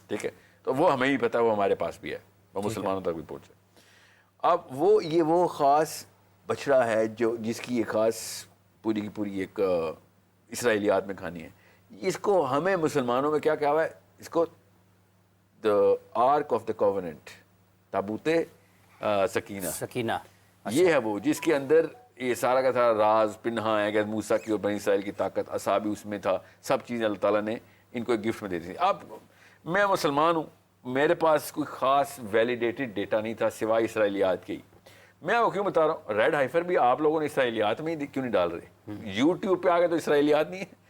ٹھیک ہے, تو وہ ہمیں بھی پتہ ہے, وہ ہمارے پاس بھی ہے, وہ مسلمانوں تک بھی پہنچے. اب وہ خاص بچڑا ہے جس کی یہ خاص پوری کی پوری ایک اسرائیلیات میں کہانی ہے. اس کو ہمیں مسلمانوں میں کیا ہوا ہے, اس کو دا آرک آف دا کووننٹ, تابوت سکینہ, یہ ہے وہ جس کے اندر یہ سارا کا سارا راز پنہا ہے کہ موسیٰ کی اور بنی اسرائیل کی طاقت, عصا بھی اس میں تھا, سب چیزیں اللہ تعالیٰ نے ان کو ایک گفٹ میں دے دی تھی. اب میں مسلمان ہوں, میرے پاس کوئی خاص ویلیڈیٹڈ ڈیٹا نہیں تھا سوائے اسرائیلیات کے ہی. میں وہ کیوں بتا رہا ہوں, ریڈ ہائفر بھی آپ لوگوں نے اسرائیلیات میں ہی کیوں نہیں ڈال رہے؟ یوٹیوب پہ آ گئے تو اسرائیلیات نہیں ہے,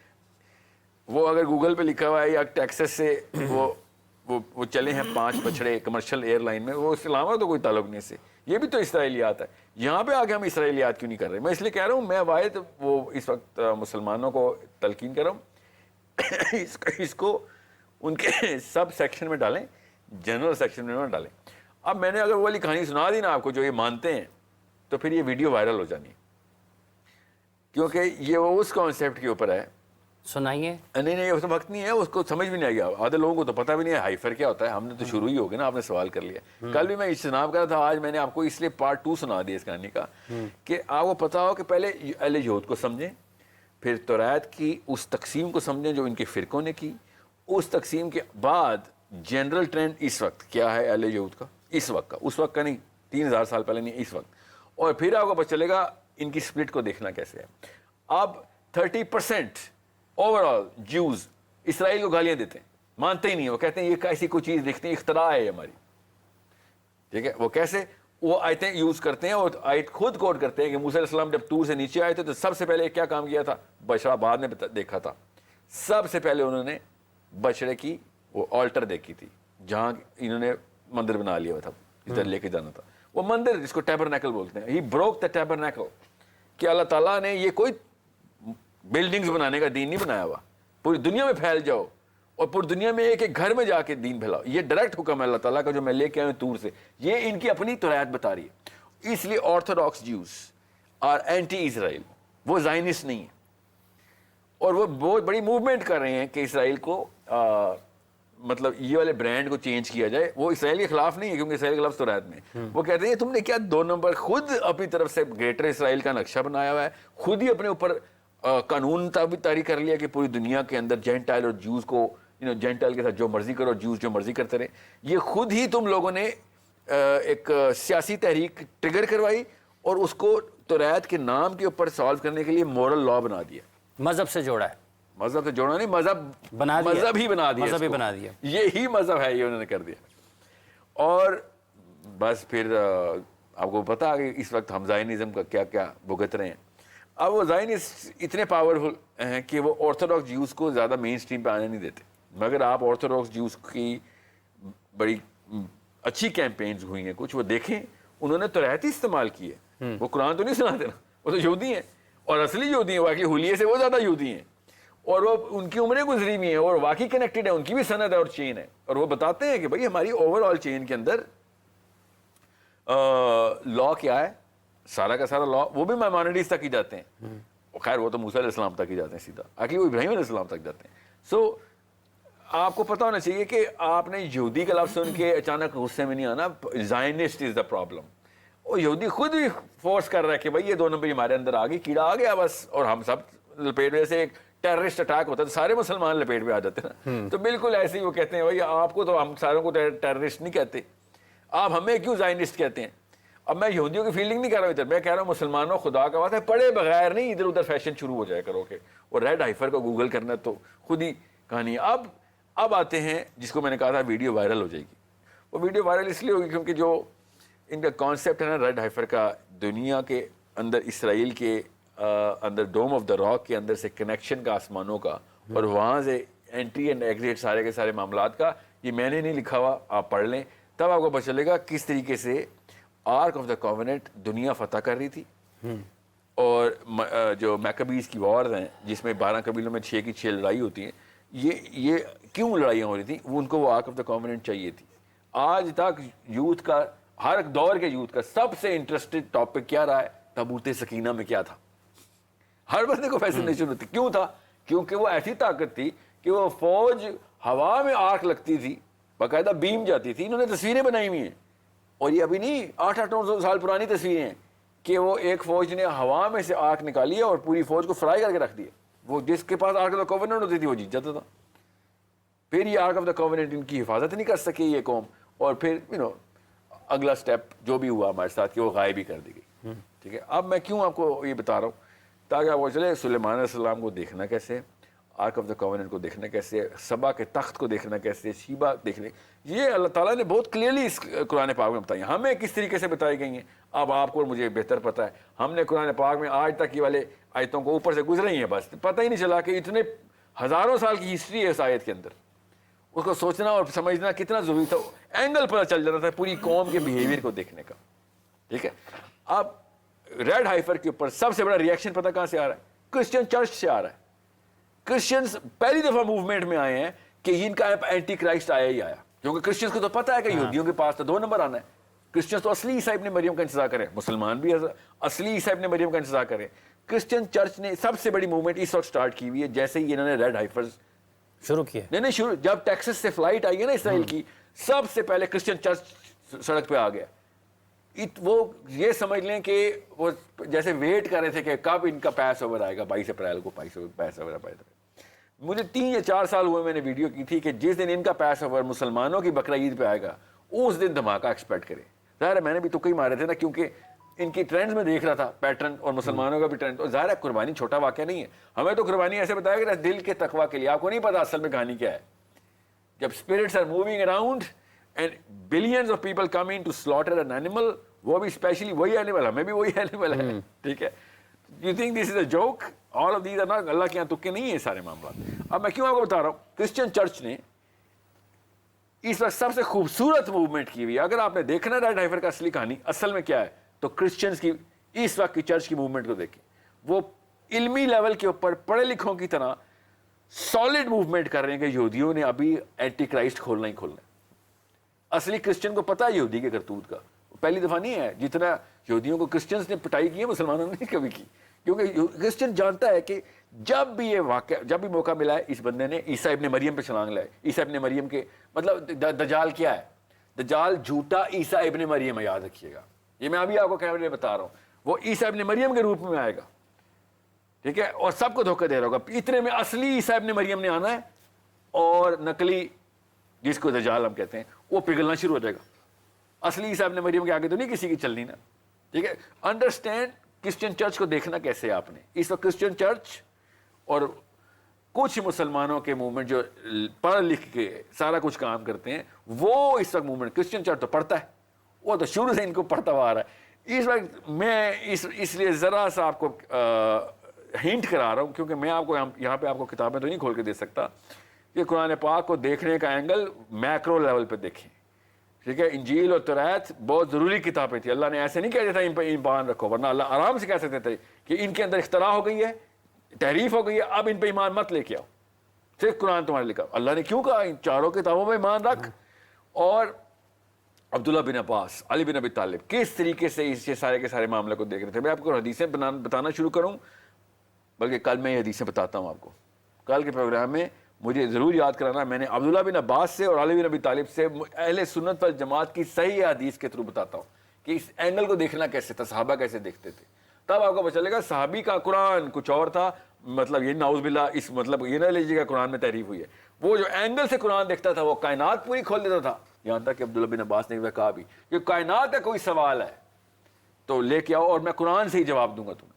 وہ اگر گوگل پہ لکھا ہوا ہے یا ٹیکسس سے وہ چلے ہیں 5 بچڑے کمرشل ایئر لائن میں, وہ اسلام کا تو کوئی تعلق نہیں سے, یہ بھی تو اسرائیلیات ہے. یہاں پہ آ کے ہم اسرائیلیات کیوں نہیں کر رہے؟ میں اس لیے کہہ رہا ہوں, میں واحد وہ اس وقت مسلمانوں کو تلقین کر رہا ہوں اس کو ان کے سب سیکشن میں ڈالیں, جنرل سیکشن میں نہ ڈالیں. اب میں نے اگر وہ والی کہانی سنا دی نا آپ کو جو یہ مانتے ہیں, تو پھر یہ ویڈیو وائرل ہو جانی ہے, کیونکہ یہ وہ اس کانسیپٹ کے اوپر ہے. سنائیے. نہیں اس وقت نہیں ہے, اس کو سمجھ بھی نہیں آئے گا, آدھے لوگوں کو تو پتہ بھی نہیں ہے ہائفر کیا ہوتا ہے. ہم نے تو شروع ہی ہو گیا نا, آپ نے سوال کر لیا. کل بھی میں اجتناب کر رہا تھا, آج میں نے آپ کو اس لیے پارٹ 2 سنا دیا اس کہانی کا, کہ آپ کو پتا ہو کہ پہلے اہل یہود کو سمجھیں, پھر توریت کی اس تقسیم کو سمجھیں جو ان کے فرقوں نے کی, اس تقسیم کے بعد جنرل ٹرینڈ اس وقت کیا ہے اہل یہود کا, اس وقت کا, اس وقت کا نہیں, 3000 سال پہلے نہیں, اس وقت. اور پھر آپ کو پتہ چلے گا ان کی سپلٹ کو دیکھنا کیسے ہے. اب 30% اوور آل جیوز اسرائیل کو گالیاں دیتے ہیں, مانتے ہی نہیں, وہ کہتے ہیں یہ ایسی کوئی چیز دیکھتے ہیں, اختراع ہے ہماری. ٹھیک ہے, وہ کیسے وہ آیتیں یوز کرتے ہیں اور آیت خود کوٹ کرتے ہیں کہ موسیٰ علیہ السلام جب طور سے نیچے آئے تھے تو سب سے پہلے کیا کام کیا تھا, بچڑا بعد میں دیکھا تھا, سب سے پہلے انہوں نے بچڑے کی وہ آلٹر دیکھی تھی جہاں انہوں نے مندر بنا لیا ہوا تھا, ادھر لے کے جانا تھا. وہ مندر جس کو ٹیبرنیکل بولتے ہیں, ہی بروک دا ٹیبرنیکل, کہ اللہ تعالیٰ نے یہ کوئی بلڈنگز بنانے کا دین نہیں بنایا ہوا, پوری دنیا میں پھیل جاؤ اور پوری دنیا میں ایک ایک گھر میں جا کے دین پھیلاؤ. یہ ڈائریکٹ حکم ہے اللہ تعالیٰ کا جو میں لے کے آیا ہوں طور سے, یہ ان کی اپنی توریت بتا رہی ہے. اس لیے آرتھوڈاکس جیوز آر اینٹی اسرائیل, وہ زائنسٹ نہیں ہیں, اور وہ بہت بڑی موومنٹ کر رہے ہیں کہ اسرائیل کو مطلب یہ والے برانڈ کو چینج کیا جائے. وہ اسرائیل کے خلاف نہیں ہے, کیونکہ اسرائیل کے خلاف توریت میں وہ کہتے ہیں تم نے کیا 2 نمبر, خود اپنی طرف سے گریٹر اسرائیل کا نقشہ بنایا ہوا ہے, خود ہی اپنے اوپر قانون طاری کر لیا کہ پوری دنیا کے اندر جینٹائل اور جوز کو جینٹائل کے ساتھ جو مرضی کرو, جوز جو مرضی کرتے رہے. یہ خود ہی تم لوگوں نے ایک سیاسی تحریک ٹریگر کروائی اور اس کو توریت کے نام کے اوپر سالو کرنے کے لیے مورل لا بنا دیا, مذہب سے جوڑا ہے. مذہب سے جوڑا نہیں, مذہب ہی بنا دیا, یہی مذہب ہے, یہ انہوں نے کر دیا. اور بس پھر آپ کو پتا ہے کہ اس وقت ہم زائنزم کا کیا کیا بھگت رہے ہیں. اب وہ زائنسٹ اتنے پاورفل ہیں کہ وہ آرتھوڈاکس جیوز کو زیادہ مین سٹریم پہ آنے نہیں دیتے. مگر آپ آرتھوڈاکس جیوز کی بڑی اچھی کیمپینز ہوئی ہیں کچھ, وہ دیکھیں, انہوں نے توریت ہی استعمال کی ہے, وہ قرآن تو نہیں سناتے نا, وہ تو یہودی ہیں, اور اصلی یہودی ہیں, واقعی حلیے سے وہ زیادہ یہودی ہیں, اور وہ ان کی عمریں گزری ہوئی ہیں اور واقعی کنیکٹڈ ہے, ان کی بھی سند ہے اور چین ہے. اور وہ بتاتے ہیں کہ بھائی ہماری اوور آل چین کے اندر لا کیا ہے, سارا کا سارا لا وہ بھی مائنورٹیز تک ہی جاتے ہیں. خیر وہ تو موسیٰ علیہ السلام تک ہی جاتے ہیں سیدھا, آخر وہ ابراہیم علیہ السلام تک جاتے ہیں. سو آپ کو پتہ ہونا چاہیے کہ آپ نے یہودی کا لفظ سن کے اچانک غصے میں نہیں آنا. زائنسٹ از دا پرابلم. وہ یہودی خود بھی فورس کر رہا ہے کہ بھائی یہ 2 نمبر ہمارے اندر آ گئی, کیڑا آ گیا بس, اور ہم سب لپیٹ میں سے ایک ٹیررسٹ اٹیک ہوتا ہے تو سارے مسلمان لپیٹ میں آ جاتے ہیں نا. تو بالکل ایسے ہی وہ کہتے ہیں بھائی آپ کو تو ہم ساروں کو ٹیررسٹ نہیں کہتے, آپ ہمیں کیوں زائنسٹ کہتے ہیں. اب میں یہودیوں کی فیلڈنگ نہیں کر رہا ہوں ادھر, میں کہہ رہا ہوں مسلمانوں خدا کا واسطہ پڑھے بغیر نہیں ادھر ادھر فیشن شروع ہو جائے کرو کہ اور ریڈ ہائفر کو گوگل کرنا تو خود ہی کہانی. اب آتے ہیں جس کو میں نے کہا تھا ویڈیو وائرل ہو جائے گی. وہ ویڈیو وائرل اس لیے ہوگی کیونکہ جو ان کا کانسیپٹ ہے نا ریڈ ہائفر کا, دنیا کے اندر اسرائیل کے اندر ڈوم آف دا راک کے اندر سے کنیکشن کا آسمانوں کا, اور وہاں سے انٹری اینڈ ایگزٹ سارے کے سارے معاملات کا, یہ میں نے نہیں لکھا ہوا, آپ پڑھ لیں تب آپ کو پتہ چلے گا کس طریقے سے آرک آف دا کووننٹ دنیا فتح کر رہی تھی. اور جو میکبیز کی وارز ہیں جس میں 12 قبیلوں میں 6 کی 6 لڑائی ہوتی ہیں, یہ کیوں لڑائیاں ہو رہی تھیں, وہ ان کو وہ آرک آف دا کووننٹ چاہیے تھی. آج تک یوتھ کا, ہر ایک دور کے یوتھ کا سب سے انٹرسٹڈ ٹاپک کیا رہا ہے, تابوت سکینہ میں کیا تھا. ہر بندے کو فیسنیشن ہوتی. کیوں تھا؟ کیونکہ وہ ایسی طاقت تھی کہ وہ فوج ہوا میں آرک لگتی تھی باقاعدہ بیم جاتی تھی, انہوں نے تصویریں بنائی ہوئی ہیں, اور یہ ابھی نہیں 800-900 سال پرانی تصویریں ہیں کہ وہ ایک فوج نے ہوا میں سے آگ نکالی ہے اور پوری فوج کو فرائی کر کے رکھ دیا. وہ جس کے پاس آرک آف دا کووننٹ ہوتی تھی وہ جیت جاتا تھا. پھر یہ آرک آف دا کووننٹ ان کی حفاظت نہیں کر سکی یہ قوم, اور پھر اگلا سٹیپ جو بھی ہوا ہمارے ساتھ کہ وہ غائب ہی کر دی گئی. ٹھیک ہے, اب میں کیوں آپ کو یہ بتا رہا ہوں تاکہ آپ کو چلے سلیمان علیہ السلام کو دیکھنا کیسے, آرک آف دا کووننٹ کو دیکھنا کیسے, سبا کے تخت کو دیکھنا کیسے, شیبا دیکھنے, یہ اللہ تعالیٰ نے بہت کلیئرلی اس قرآن پاک میں بتائی, ہمیں کس طریقے سے بتائی گئی ہیں اب آپ کو اور مجھے بہتر پتہ ہے. ہم نے قرآن پاک میں آج تک یہ والے آیتوں کو اوپر سے گزرے ہی ہیں, بس پتہ ہی نہیں چلا کہ اتنے ہزاروں سال کی ہسٹری ہے اس آیت کے اندر. اس کو سوچنا اور سمجھنا کتنا ضروری تھا, اینگل پتہ چل جاتا تھا پوری قوم کے بیہیویئر کو دیکھنے کا. ٹھیک ہے, اب ریڈ ہائفر کے اوپر سب سے بڑا ریئیکشن پتہ کہاں سے آ رہا ہے؟ کرسچن چرچ سے آ رہا ہے. کرسچنز پہلی دفعہ موومنٹ میں آئے ہیں کہ ان کا اینٹی کرائسٹ آیا ہی آیا, کیونکہ کرسچنز کو تو پتہ ہے کہ یہودیوں کے پاس تو 2 نمبر آنا ہے. کرسچنز تو اصلی عیسیٰ ابن مریم کا انتظار کریں, مسلمان بھی اصلی عیسیٰ ابن مریم کا انتظار کریں. کرسچن چرچ نے سب سے بڑی موومنٹ اس وقت سٹارٹ کی ہوئی ہے جیسے ہی انہوں نے ریڈ ہائفرز شروع کیا. نہیں شروع, جب ٹیکسس سے فلائٹ آئی ہے نا اسرائیل کی, سب سے پہلے کرسچن چرچ سڑک پہ آ گیا. وہ یہ سمجھ لیں کہ وہ جیسے ویٹ کر رہے تھے کہ کب ان کا پیس اوور آئے گا, 22 اپریل کو پیس اوور آئے گا. مجھے 3 یا 4 سال ہوئے میں نے ویڈیو کی تھی کہ جس دن ان کا پیس اوور مسلمانوں کی بقرہ عید پہ آئے گا اس دن دھماکہ ایکسپیکٹ کریں. ظاہر ہے میں نے بھی تکے ہی مارے تھے نا, کیونکہ ان کی ٹرینڈز میں دیکھ رہا تھا پیٹرن, اور مسلمانوں کا بھی ٹرینڈ. اور ظاہر ہے قربانی چھوٹا واقعہ نہیں ہے, ہمیں تو قربانی ایسے بتایا کہ دل کے تقویٰ کے لیے. آپ کو نہیں پتا اصل میں کہانی کیا ہے. جب spirits are moving around and brains of people come in to slaughter an animal, وہ بھی اسپیشلی وہی اینیمل, ہمیں بھی وہی اینیمل ہے. ٹھیک ہے, you think this is a joke, all of these are not, Allah کے یہاں تکے نہیں ہیں سارے معاملات. اب میں کیوں آپ کو بتا رہا ہوں, کرسچن چرچ نے اس وقت سب سے خوبصورت موومنٹ کی ہوئی ہے. اگر آپ نے دیکھنا ریڈ ہائفر کا اصلی کہانی اصل میں کیا ہے, تو کرسچنز کی اس وقت کی چرچ کی موومنٹ کو دیکھیں. وہ علمی لیول کے اوپر پڑھے لکھوں کی طرح سالڈ موومنٹ کر رہے ہیں کہ یہودیوں نے ابھی اینٹی کرائسٹ کھولنا ہی کھولنا ہے. اصلی کرسچن کو پتہ ہے یہودی کے کرتوت کا, پہلی دفعہ نہیں ہے جتنا یہودیوں کو کرسچنز نے پٹائی کی ہے مسلمانوں نے کبھی کی. کیونکہ کرسچن جانتا ہے کہ جب بھی یہ واقعہ, جب بھی موقع ملا ہے اس بندے نے عیسیٰ ابن مریم پہ چھلانگ لائے. عیسیٰ ابن مریم کے مطلب دجال کیا ہے؟ دجال جھوٹا عیسیٰ ابن مریم ہے, یاد رکھیے گا. یہ میں ابھی آپ کو کیمرے میں بتا رہا ہوں, وہ عیسیٰ ابن مریم کے روپ میں آئے گا. ٹھیک ہے, اور سب کو دھوکہ دے رہا ہوگا. اتنے میں اصلی عیسیٰ ابن مریم نے آنا ہے, اور نقلی جس کو دجال ہم کہتے ہیں وہ پگھلنا شروع ہو جائے گا. اصلی عیسیٰ ابن مریم کے آگے تو نہیں کسی کی چلنی نا. ٹھیک ہے, انڈرسٹینڈ کرسچن چرچ کو دیکھنا کیسے آپ نے. اس وقت کرسچن چرچ اور کچھ مسلمانوں کے موومنٹ جو پڑھ لکھ کے سارا کچھ کام کرتے ہیں, وہ اس وقت موومنٹ, کرسچن چرچ تو پڑھتا ہے, وہ تو شروع سے ان کو پڑھتا ہوا آ رہا ہے. اس وقت میں اس لیے ذرا سا آپ کو ہنٹ کرا رہا ہوں, کیونکہ میں آپ کو یہاں پہ آپ کو کتابیں تو نہیں کھول کے دے سکتا, کہ قرآن پاک کو دیکھنے کا اینگل میکرو لیول پہ دیکھیں. ٹھیک ہے, انجیل اور توریت بہت ضروری کتابیں تھیں. اللہ نے ایسے نہیں کہہ دیتا ان پہ ایمان رکھو, ورنہ اللہ آرام سے کہہ سکتے تھے کہ ان کے اندر اختراع ہو گئی ہے, تحریف ہو گئی ہے, اب ان پہ ایمان مت لے کے آؤ, صرف قرآن تمہارے لکھا. اللہ نے کیوں کہا ان چاروں کتابوں میں ایمان رکھ. اور عبداللہ بن عباس, علی بن ابی طالب کس طریقے سے اس سارے کے سارے معاملے کو دیکھ رہے تھے. میں آپ کو حدیثیں بتانا شروع کروں, بلکہ کل میں یہ حدیثیں بتاتا ہوں آپ کو. کل کے پروگرام میں مجھے ضرور یاد کرانا, میں نے عبداللہ بن عباس سے اور علی بن ابی طالب سے اہل سنت والجماعت کی صحیح حدیث کے تھرو بتاتا ہوں کہ اس اینگل کو دیکھنا کیسے تھا, صحابہ کیسے دیکھتے تھے. تب آپ کو پتہ چلے گا صحابی کا قرآن کچھ اور تھا. مطلب یہ نعوذ باللہ, اس مطلب یہ نہ لیجیے گا قرآن میں تحریف ہوئی ہے. وہ جو اینگل سے قرآن دیکھتا تھا وہ کائنات پوری کھول دیتا تھا. یہاں تک کہ عبداللہ بن عباس نے کہا بھی کہ کائنات کا کوئی سوال ہے تو لے کے آؤ اور میں قرآن سے ہی جواب دوں گا تمہیں.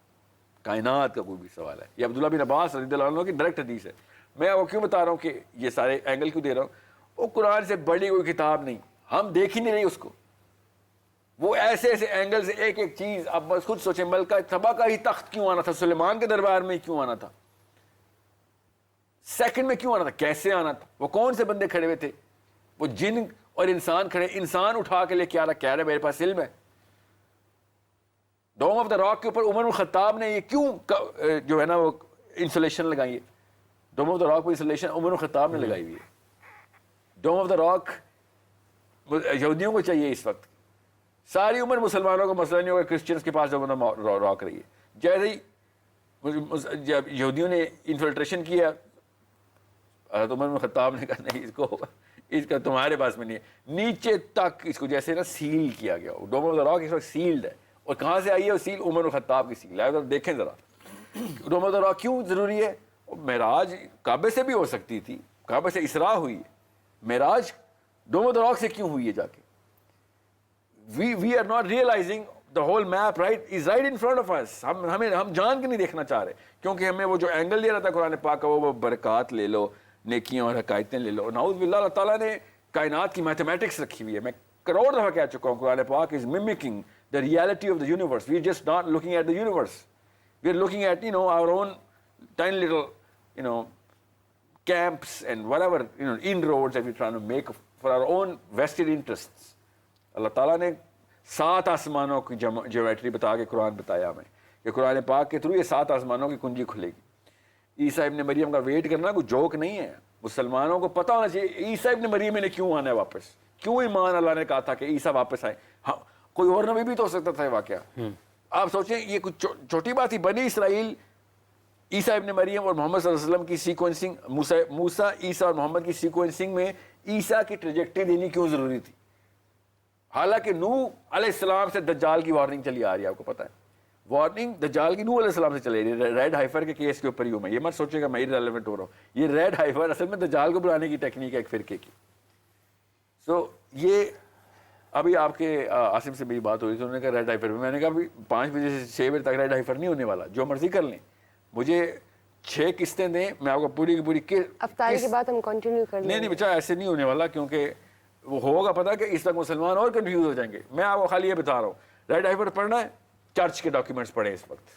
کائنات کا کوئی بھی سوال ہے, یہ عبداللہ بن عباس رضی اللہ عنہ کی ڈائریکٹ حدیث ہے. میں آپ کو کیوں بتا رہا ہوں کہ یہ سارے اینگل کیوں دے رہا ہوں, وہ قرآن سے بڑی کوئی کتاب نہیں, ہم دیکھ ہی نہیں رہے اس کو. وہ ایسے ایسے اینگل سے ایک ایک چیز, اب بس خود سوچیں, ملکہ سبا کا ہی تخت کیوں آنا تھا, سلیمان کے دربار میں کیوں آنا تھا, سیکنڈ میں کیوں آنا تھا, کیسے آنا تھا, وہ کون سے بندے کھڑے ہوئے تھے, وہ جن اور انسان کھڑے, انسان اٹھا کے لے کے آ رہا, کہہ رہے میرے پاس علم ہے. ڈوم آف دا راک کے اوپر عمر بن الخطاب نے یہ کیوں جو ہے نا وہ انسولیشن لگائی ہے, ڈوم آف دا راک پہ انسولیشن عمر بن الخطاب نے لگائی ہوئی ہے. ڈوم آف دا راک یہودیوں کو چاہیے اس وقت, ساری عمر مسلمانوں کا مسئلہ نہیں ہوگا, کرسچنس کے پاس ڈوم آف دا راک رہی ہے. جیسے ہی یہودیوں نے انفلٹریشن کیا, حضرت عمر بن الخطاب نے کہا نہیں, اس کا تمہارے پاس میں نہیں ہے. نیچے تک اس کو جیسے نا سیل کیا گیا. ڈوم آف دا راک اس وقت سیلڈ ہے. اور کہاں سے آئی ہے وہ سیل؟ عمر الخطاب کی سیل ہے. دیکھیں ذرا ڈوم آف دا راک کیوں ضروری ہے. معراج کعبے سے بھی ہو سکتی تھی, کعبے سے اسراء ہوئی ہے. معراج ڈوم آف دا راک سے کیوں ہوئی ہے جا کے؟ we are not realizing the whole map right is right in front of us. ہم جان کے نہیں دیکھنا چاہ رہے, کیونکہ ہمیں وہ جو اینگل دیا رہا تھا قرآن پاک کا, وہ برکات لے لو, نیکیاں اور حقائقیں لے لو. نعوذ باللہ, اللہ تعالیٰ نے کائنات کی میتھمیٹکس رکھی ہوئی ہے. میں کروڑ دفعہ کہہ چکا ہوں, قرآن پاک is mimicking the reality of the universe. We are just not looking at the universe. We are looking at, our own tiny little, camps and whatever, inroads that we're trying to make for our own vested interests. اللہ تعالیٰ نے 7 آسمانوں کی geometry بتا کے قرآن بتایا ہمیں کہ قرآن پاک کے تھرو یہ 7 آسمانوں کی کنجی کھلے گی. عیسیٰ ابن مریم کا ویٹ کرنا کوئی جوک نہیں ہے. مسلمانوں کو پتہ ہونا چاہیے عیسیٰ ابن مریم نے کیوں آنا ہے واپس, کیوں ایمان اللہ نے کہا تھا کہ عیسیٰ واپس آئے. ہاں, کوئی اور نبی بھی تو ہو سکتا تھا واقعہ. آپ سوچیں یہ کچھ چھوٹی بات تھی. بنی اسرائیل عیسیٰ ابن مریم اور محمد صلی اللہ علیہ وسلم کی سیکوینسنگ, موسیٰ عیسیٰ اور محمد کی سیکوینسنگ میں عیسیٰ کی ٹریجیکٹری دینی کیوں ضروری تھی؟ حالانکہ نوح علیہ السلام سے دجال کی وارننگ چلی آ رہی ہے. آپ کو پتہ ہے وارننگ دجال کی نوح علیہ السلام سے چلی رہی ہے. ریڈ ہائفر کے کیس کے اوپر ہی ہوں میں, یہ مت سوچے گا میں ریلیونٹ ہو رہا ہوں. یہ ریڈ ہائفر اصل میں دجال کو بلانے کی ٹیکنیک ہے ایک فرقے کی. سو یہ ابھی آپ کے عاصم سے میری بات ہو رہی تھی, انہوں نے کہا ریڈ ہائفر میں نے کہا ابھی 5 بجے سے 6 بجے تک ریڈ ہائفر نہیں ہونے والا, جو مرضی کر لیں, مجھے 6 قسطیں دیں, میں آپ کو پوری کی پوری افطاری کے بعد ہم کنٹینیو کر لیں. نہیں بچہ ایسے نہیں ہونے والا, کیونکہ وہ ہوگا پتا کہ اس تک مسلمان اور کنفیوز ہو جائیں گے. میں آپ کو خالی یہ بتا رہا ہوں, ریڈ ہائفر پڑھنا ہے, چرچ کے ڈاکیومنٹس پڑھیں اس وقت.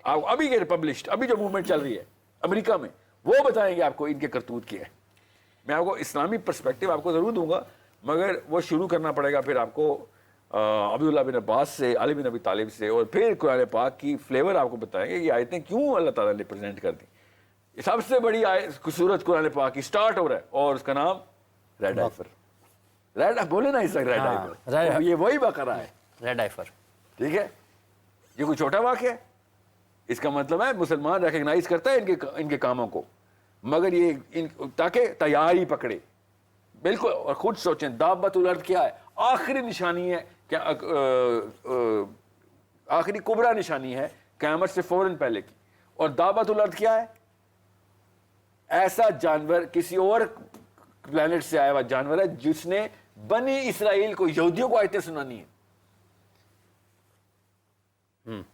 آپ ابھی کے پبلشڈ, ابھی جو موومنٹ چل رہی ہے امریکہ میں, وہ بتائیں گے آپ کو ان کے کرتوت کیا ہے. میں آپ کو اسلامی پرسپیکٹیو آپ کو ضرور دوں گا, مگر وہ شروع کرنا پڑے گا پھر آپ کو عبداللہ بن عباس سے, علی بن ابی طالب سے, اور پھر قرآن پاک کی فلیور آپ کو بتائیں گے یہ آیتیں کیوں اللہ تعالیٰ نے پریزنٹ کر دی. سب سے بڑی سورت قرآن پاک کی سٹارٹ ہو رہا ہے اور اس کا نام ریڈ ہائفر. ریڈ بولے نا اس وقت ریڈ ہائفر, یہ وہی بقرہ ہے ریڈ ہائفر. ٹھیک ہے, یہ کوئی چھوٹا واقعہ ہے. اس کا مطلب ہے مسلمان ریکگنائز کرتا ہے ان کے کاموں کو, مگر یہ تاکہ تیاری پکڑے. بالکل, اور خود سوچیں دابت الارض کیا ہے, آخری نشانی ہے, آخری کبرا نشانی ہے قیامت سے فوراً پہلے کی. اور دابت الارض کیا ہے؟ ایسا جانور, کسی اور پلانٹ سے آیا ہوا جانور ہے جس نے بنی اسرائیل کو, یہودیوں کو آیتیں سنانی ہے.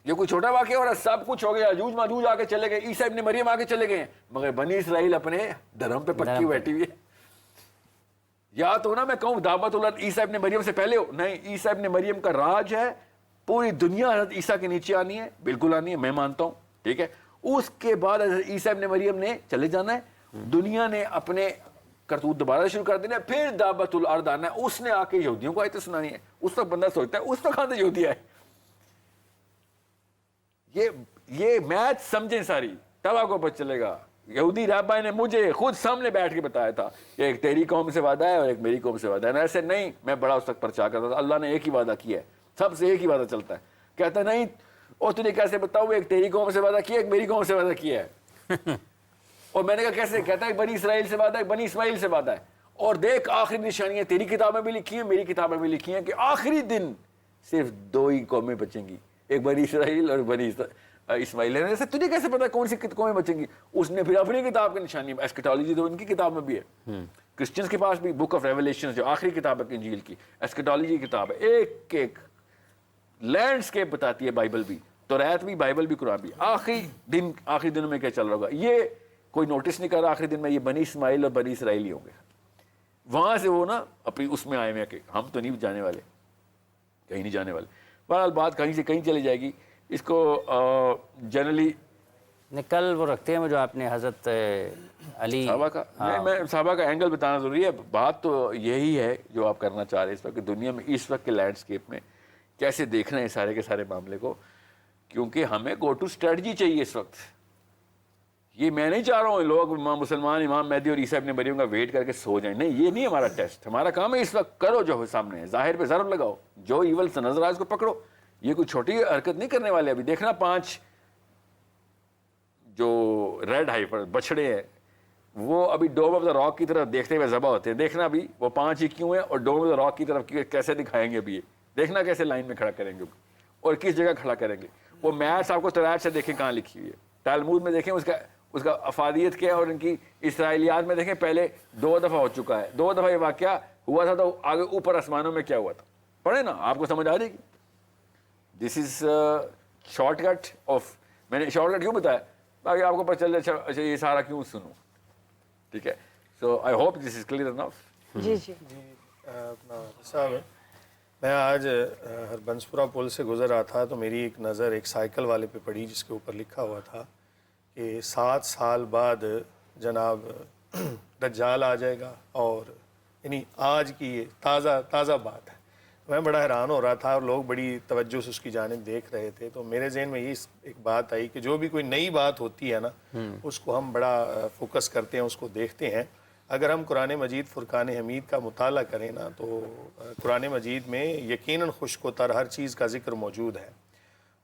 یہ کوئی چھوٹا واقعہ ہو رہا ہے, سب کچھ ہو گیا, یاجوج ماجوج آ کے چلے گئے, عیسیٰ ابن مریم آ کے چلے گئے, مگر بنی اسرائیل اپنے دھرم پہ پکی بیٹھی ہوئی ہے. یا تو نا میں کہوں دعوت الارض عیسیٰ ابن مریم سے پہلے ہو, نہیں, عیسیٰ ابن مریم کا راج ہے, پوری دنیا حضرت عیسیٰ کے نیچے آنی ہے, بالکل آنی ہے, میں مانتا ہوں. ٹھیک ہے, اس کے بعد حضرت عیسیٰ ابن مریم نے چلے جانا ہے, دنیا نے اپنے کرتوت دوبارہ شروع کر دینا ہے, پھر دعوت الارض آنا ہے, اس نے آ کے یہودیوں کو آیتیں سنانی ہے. اس وقت بندہ سوچتا ہے اس وقت کہاں سے یہودی آئے. یہ میتھ سمجھیں ساری, تب آپ کو پتہ چلے گا. یہودی رابع نے مجھے خود سامنے بیٹھ کے بتایا تھا کہ ایک تیری قوم سے وعدہ ہے اور ایک میری قوم سے وعدہ ہے. ایسے نہیں, میں بڑا اس تک پرچا کرتا تھا, اللہ نے ایک ہی وعدہ کیا ہے, سب سے ایک ہی وعدہ چلتا ہے. کہتا نہیں, اور تجھے کیسے بتاؤ, ایک تیری قوم سے وعدہ کیا, ایک میری قوم سے وعدہ کیا ہے. اور میں نے کہا کیسے؟ کہتا ہے بنی اسرائیل سے وعدہ ہے, بنی اسماعیل سے وعدہ ہے. اور دیکھ آخری نشانیاں تیری کتابیں بھی لکھی ہیں, میری کتابیں بھی لکھی ہیں کہ آخری دن صرف 2 ہی قومیں بچیں گی, ایک بنی اسرائیل اور بنی اسماعیل. ایسے تجھے کیسے پتا کون سی قومیں بچیں گی؟ اس نے پھر اپنی کتاب کی نشانی, ایسکیٹالوجی تو ان کی کتاب میں بھی ہے, کرسچنس کے پاس بھی بک آف ریولیشن جو آخری کتاب ہے انجیل کی, ایسکیٹالوجی کی کتاب ہے, ایک ایک لینڈسکیپ بتاتی ہے بائبل بھی, توریت بھی, بائبل بھی, قرآن بھی. آخری دنوں میں کیا چل رہا ہوگا یہ کوئی نوٹس نہیں کر رہا. آخری دن میں یہ بنی اسماعیل اور بنی اسرائیل ہی ہوں گے. وہاں سے وہ نا اپنی اس میں آئے ہوئے کہ ہم تو نہیں جانے والے, کہیں نہیں جانے والے. بہرحال بات کہیں سے کہیں چلی جائے گی. اس کو جنرلی کل وہ رکھتے ہیں جو آپ نے حضرت علی صحابہ کا, میں صحابہ کا اینگل بتانا ضروری ہے. بات تو یہی ہے جو آپ کرنا چاہ رہے ہیں اس وقت, کہ دنیا میں اس وقت کے لینڈسکیپ میں کیسے دیکھنا ہے سارے کے سارے معاملے کو, کیونکہ ہمیں گو ٹو اسٹریٹجی چاہیے اس وقت. یہ میں نہیں چاہ رہا ہوں لوگ مسلمان امام مہدی اور عیسیٰ ابن مریم کا ویٹ کر کے سو جائیں, نہیں, یہ نہیں ہمارا ٹیسٹ. ہمارا کام ہے اس وقت کرو جو سامنے ہے, ظاہر پہ ضرب لگاؤ, جو ایول سے نظر آئے اس کو پکڑو. یہ کوئی چھوٹی حرکت نہیں کرنے والے. ابھی دیکھنا 5 جو ریڈ ہائفر بچڑے ہیں وہ ابھی ڈوم آف دا راک کی طرف دیکھتے ہوئے ذبح ہوتے ہیں. دیکھنا ابھی وہ 5 ہی کیوں ہیں اور ڈوم آف دا راک کی طرف کیسے دکھائیں گے ابھی, یہ دیکھنا کیسے لائن میں کھڑا کریں گے اور کس جگہ کھڑا کریں گے. وہ میتھس آپ کو توریت سے دیکھیں کہاں لکھی ہوئی ہے, تلمود میں دیکھیں اس کا افادیت کیا ہے, اور ان کی اسرائیلیات میں دیکھیں پہلے 2 دفعہ ہو چکا ہے. 2 دفعہ یہ واقعہ ہوا تھا تو آگے اوپر آسمانوں میں کیا ہوا تھا پڑھے نا, آپ کو سمجھ آ جائے گی. دس از شارٹ کٹ آف, میں نے شارٹ کٹ کیوں بتایا تاکہ آپ کو پتہ چل جائے اچھا یہ سارا کیوں سنوں, ٹھیک ہے. سو I hope this is clear انف. جی جی اپنا صاحب میں آج ہربنسپورہ پل سے گزر رہا تھا تو میری ایک نظر ایک سائیکل والے پہ پڑی جس کے اوپر لکھا ہوا تھا کہ 7 سال بعد جناب دجال آ جائے گا, اور یعنی آج کی یہ تازہ بات ہے. میں بڑا حیران ہو رہا تھا اور لوگ بڑی توجہ سے اس کی جانب دیکھ رہے تھے. تو میرے ذہن میں یہ ایک بات آئی کہ جو بھی کوئی نئی بات ہوتی ہے نا اس کو ہم بڑا فوکس کرتے ہیں, اس کو دیکھتے ہیں. اگر ہم قرآن مجید فرقان حمید کا مطالعہ کریں نا تو قرآن مجید میں یقیناً خشک و تر ہر چیز کا ذکر موجود ہے.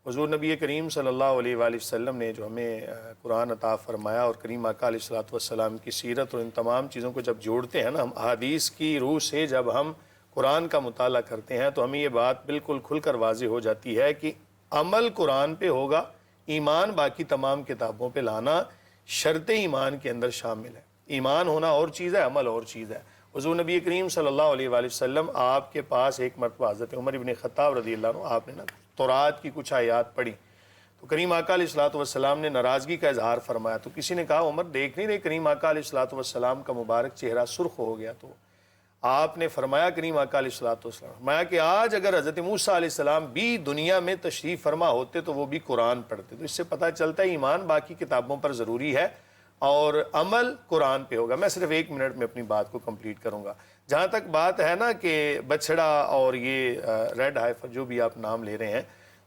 حضور نبی کریم صلی اللہ علیہ وآلہ وسلم نے جو ہمیں قرآن عطا فرمایا اور کریم آقا علیہ الصلوۃ والسلام کی سیرت اور ان تمام چیزوں کو جب جوڑتے ہیں نا ہم احادیث کی روح سے, جب ہم قرآن کا مطالعہ کرتے ہیں تو ہمیں یہ بات بالکل کھل کر واضح ہو جاتی ہے کہ عمل قرآن پہ ہوگا, ایمان باقی تمام کتابوں پہ لانا شرط ایمان کے اندر شامل ہے. ایمان ہونا اور چیز ہے, عمل اور چیز ہے. حضور نبی کریم صلی اللہ علیہ وآلہ وسلم آپ کے پاس ایک مرتبہ حضرت عمر ابن خطاب رضی اللہ عنہ آپ نے نا تورات کی کچھ آیات پڑھی تو کریم آقا علیہ الصلوۃ والسلام نے ناراضگی کا اظہار فرمایا. تو کسی نے کہا عمر دیکھ نہیں رہے کریم آقا علیہ الصلوۃ والسلام کا مبارک چہرہ سرخ ہو گیا. تو آپ نے فرمایا کریم آقا علیہ الصلوۃ والسلام فرمایا کہ آج اگر حضرت موسیٰ علیہ السلام بھی دنیا میں تشریف فرما ہوتے تو وہ بھی قرآن پڑھتے. تو اس سے پتہ چلتا ہے ایمان باقی کتابوں پر ضروری ہے اور عمل قرآن پہ ہوگا. میں صرف 1 منٹ میں اپنی بات کو کمپلیٹ کروں گا. جہاں تک بات ہے نا کہ بچھڑا اور یہ ریڈ ہائفر جو بھی آپ نام لے رہے ہیں,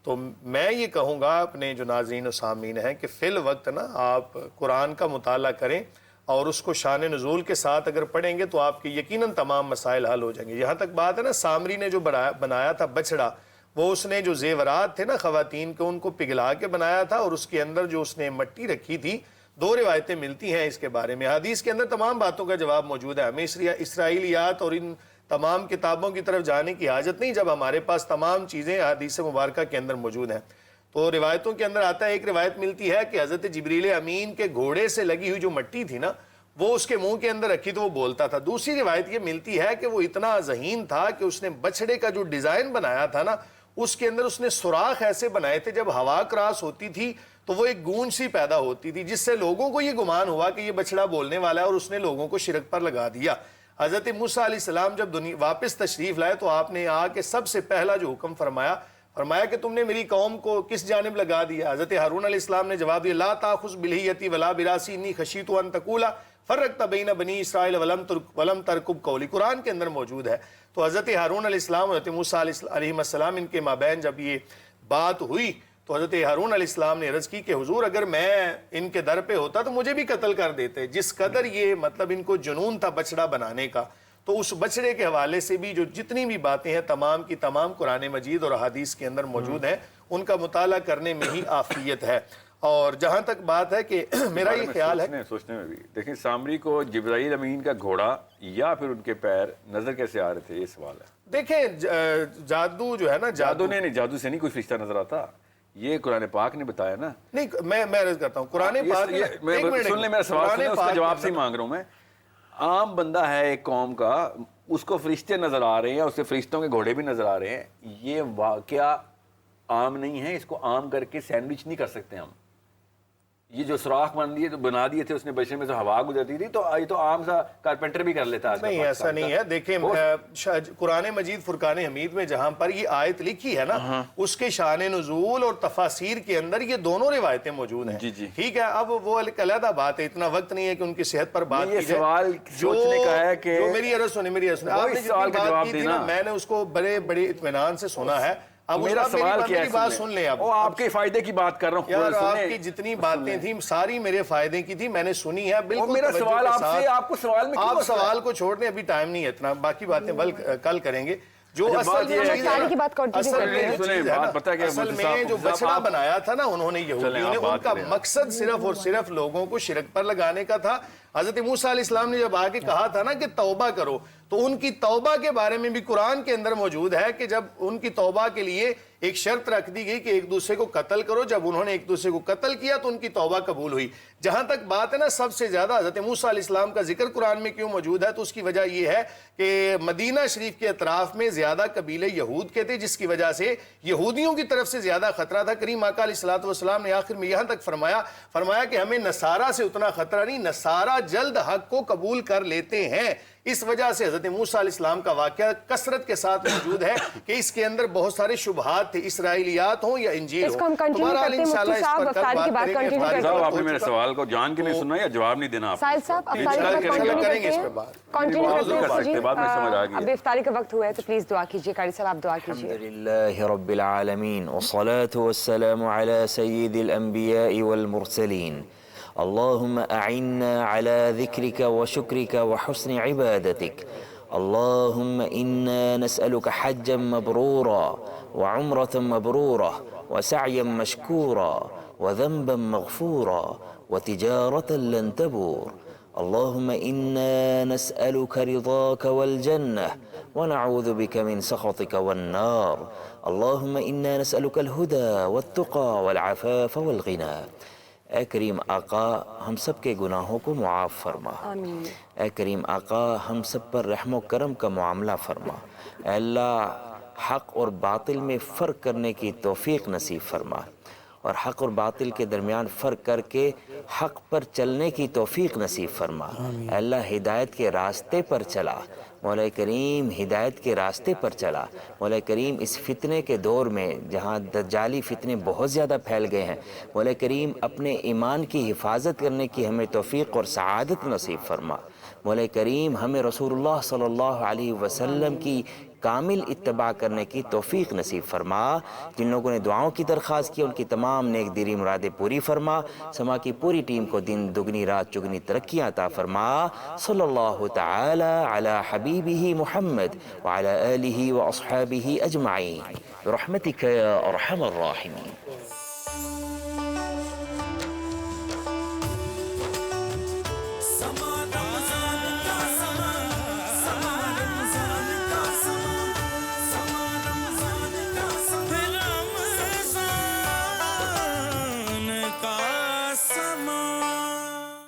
تو میں یہ کہوں گا اپنے جو ناظرین و سامعین ہیں کہ فی الوقت نا آپ قرآن کا مطالعہ کریں اور اس کو شان نزول کے ساتھ اگر پڑھیں گے تو آپ کے یقیناً تمام مسائل حل ہو جائیں گے. یہاں تک بات ہے نا سامری نے جو بنایا تھا بچڑا, وہ اس نے جو زیورات تھے نا خواتین کے ان کو پگھلا کے بنایا تھا اور اس کے اندر جو اس نے مٹی رکھی تھی. 2 روایتیں ملتی ہیں اس کے بارے میں. حدیث کے اندر تمام باتوں کا جواب موجود ہے. ہمیں اسرائیلیات اور ان تمام کتابوں کی طرف جانے کی حاجت نہیں جب ہمارے پاس تمام چیزیں حدیث مبارکہ کے اندر موجود ہیں. تو روایتوں کے اندر آتا ہے, ایک روایت ملتی ہے کہ حضرت جبریل امین کے گھوڑے سے لگی ہوئی جو مٹی تھی نا وہ اس کے منہ کے اندر رکھی تو وہ بولتا تھا. دوسری روایت یہ ملتی ہے کہ وہ اتنا ذہین تھا کہ اس نے بچھڑے کا جو ڈیزائن بنایا تھا نا اس کے اندر اس نے سوراخ ایسے بنائے تھے جب ہوا کراس ہوتی تھی تو وہ ایک گونج سی پیدا ہوتی تھی جس سے لوگوں کو یہ گمان ہوا کہ یہ بچڑا بولنے والا ہے اور اس نے لوگوں کو شرک پر لگا دیا. حضرت موسیٰ علیہ السلام جب واپس تشریف لائے تو آپ نے آ کے سب سے پہلا جو حکم فرمایا کہ تم نے میری قوم کو کس جانب لگا دیا. حضرت ہارون علیہ السلام نے جواب دیا لا تاخذ بلحیتی ولا براسی انی خشیت ان تقولا فرقت بین بنی اسرائیل ولم ترکب قولی. قرآن کے اندر موجود ہے. تو حضرت ہارون علیہ السلام اور حضرت موسیٰ علیہ السلام ان کے مابین جب یہ بات ہوئی تو حضرت ہارون علیہ السلام نے عرض کی کہ حضور اگر میں ان کے در پہ ہوتا تو مجھے بھی قتل کر دیتے. جس قدر یہ مطلب ان کو جنون تھا بچڑا بنانے کا. تو اس بچڑے کے حوالے سے بھی جو جتنی بھی باتیں ہیں تمام کی تمام قرآن مجید اور احادیث کے اندر موجود ہیں. ان کا مطالعہ کرنے میں ہی عافیت ہے. اور جہاں تک بات ہے کہ میرا یہ خیال ہے سوچنے میں بھی دیکھیں سامری کو جبرائیل امین کا گھوڑا یا پھر ان کے پیر نظر کیسے آ رہے تھے, یہ سوال ہے. دیکھیں جادو جو ہے نا جادو سے نہیں کوئی فرشتہ نظر آتا. یہ قرآن پاک نے بتایا نا. نہیں میں عرض کرتا ہوں قرآن پاک سن لیں میرا سوال سنیں, اس کا جواب سے ہی مانگ رہا ہوں میں. عام بندہ ہے ایک قوم کا, اس کو فرشتے نظر آ رہے ہیں, اس کے فرشتوں کے گھوڑے بھی نظر آ رہے ہیں. یہ واقعہ عام نہیں ہے, اس کو عام کر کے سینڈوچ نہیں کر سکتے ہم. یہ جو سوراخ بنا دیے تھے اس نے بچے میں سے ہوا گزرتی تھی تو یہ تو عام سا کارپینٹر بھی کر لیتا. نہیں ایسا نہیں ہے. دیکھیں قرآن مجید فرقان حمید میں جہاں پر یہ آیت لکھی ہے نا اس کے شان نزول اور تفاسیر کے اندر یہ دونوں روایتیں موجود ہیں. ٹھیک ہے, اب وہ علیحدہ بات ہے, اتنا وقت نہیں ہے کہ ان کی صحت پر بات کی جائے. جو میری عرض سنیں آپ نے جو بات کی تھی نا میں نے اس کو بڑے اطمینان سے سنا ہے. اب میرا سوال کیا ہے, بات سن لیں. اب آپ کے فائدے کی بات کر رہا ہوں یار, آپ کی جتنی باتیں تھیں ساری میرے فائدے کی تھی, میں نے سنی ہے بالکل. میرا سوال آپ سے, آپ کو سوال میں آپ سوال کو چھوڑ دیں, ابھی ٹائم نہیں ہے اتنا, باقی باتیں کل کریں گے. جو اصل میں افطاری کی بات کنٹینیو کرتے ہیں. سنیں بات پتہ ہے کہ اصل میں جو بچڑا بنایا تھا نا انہوں نے یہودیوں نے، ان کا مقصد صرف اور صرف لوگوں کو شرک پر لگانے کا تھا. حضرت موسیٰ علیہ السلام نے جب آگے کہا تھا نا کہ توبہ کرو، تو ان کی توبہ کے بارے میں بھی قرآن کے اندر موجود ہے کہ جب ان کی توبہ کے لیے ایک شرط رکھ دی گئی کہ ایک دوسرے کو قتل کرو، جب انہوں نے ایک دوسرے کو قتل کیا تو ان کی توبہ قبول ہوئی. جہاں تک بات ہے نا سب سے زیادہ حضرت موسیٰ علیہ السلام کا ذکر قرآن میں کیوں موجود ہے، تو اس کی وجہ یہ ہے کہ مدینہ شریف کے اطراف میں زیادہ قبیلے یہود کے تھے، جس کی وجہ سے یہودیوں کی طرف سے زیادہ خطرہ تھا. کریم آقا علیہ الصلوۃ والسلام نے آخر میں یہاں تک فرمایا کہ ہمیں نصارہ سے اتنا خطرہ نہیں، نصارہ جلد حق کو قبول کر لیتے ہیں. اس وجہ سے حضرت موسیٰ علیہ السلام کا واقعہ کثرت کے ساتھ موجود ہے کہ اس کے اندر بہت سارے شبہات تھے، اسرائیلیات ہوں یا انجیل اس کو ہم کنٹینیو کرتے ہیں. مفتی صاحب افطاری کی بات کنٹینیو کرتے ہیں. آپ نے میرے سوال کو جان کے نہیں سننا یا جواب نہیں دینا؟ ساحل صاحب افطاری کی بات کنٹینیو کرتے ہیں. کنٹینیو کرتے ہیں. بعد میں سمجھ آ گئی. اب افطاری کا وقت ہوا ہے تو پلیز دعا کیجیے. قاری صاحب آپ دعا کیجیے. الحمدللہ رب العالمین والصلاة والسلام على سید الانبیاء والمرسلین. اللهم أعنا على ذكرك وشكرك وحسن عبادتك. اللهم إنا نسألك حجا مبرورا وعمرة مبرورة وسعيا مشكورا وذنبا مغفورا وتجارة لن تبور. اللهم إنا نسألك رضاك والجنة ونعوذ بك من سخطك والنار. اللهم إنا نسألك الهدى والتقى والعفاف والغنى. اے کریم آقا ہم سب کے گناہوں کو معاف فرما. آمین. اے کریم آقا ہم سب پر رحم و کرم کا معاملہ فرما. اے اللہ حق اور باطل میں فرق کرنے کی توفیق نصیب فرما، اور حق اور باطل کے درمیان فرق کر کے حق پر چلنے کی توفیق نصیب فرما. اے اللہ ہدایت کے راستے پر چلا. مولا کریم ہدایت کے راستے پر چلا. مولا کریم اس فتنے کے دور میں جہاں دجالی فتنے بہت زیادہ پھیل گئے ہیں، مولا کریم اپنے ایمان کی حفاظت کرنے کی ہمیں توفیق اور سعادت نصیب فرما. مولا کریم ہمیں رسول اللہ صلی اللہ علیہ وسلم کی کامل اتباع کرنے کی توفیق نصیب فرما. جن لوگوں نے دعاؤں کی درخواست کی ان کی تمام نیک دلی مرادیں پوری فرما. سما کی پوری ٹیم کو دن دگنی رات چگنی ترقیاں عطا فرما. صلی اللہ تعالی علی حبیبہ محمد وعلی آلہ واصحابہ اجمعین برحمتک یا ارحم الراحمین.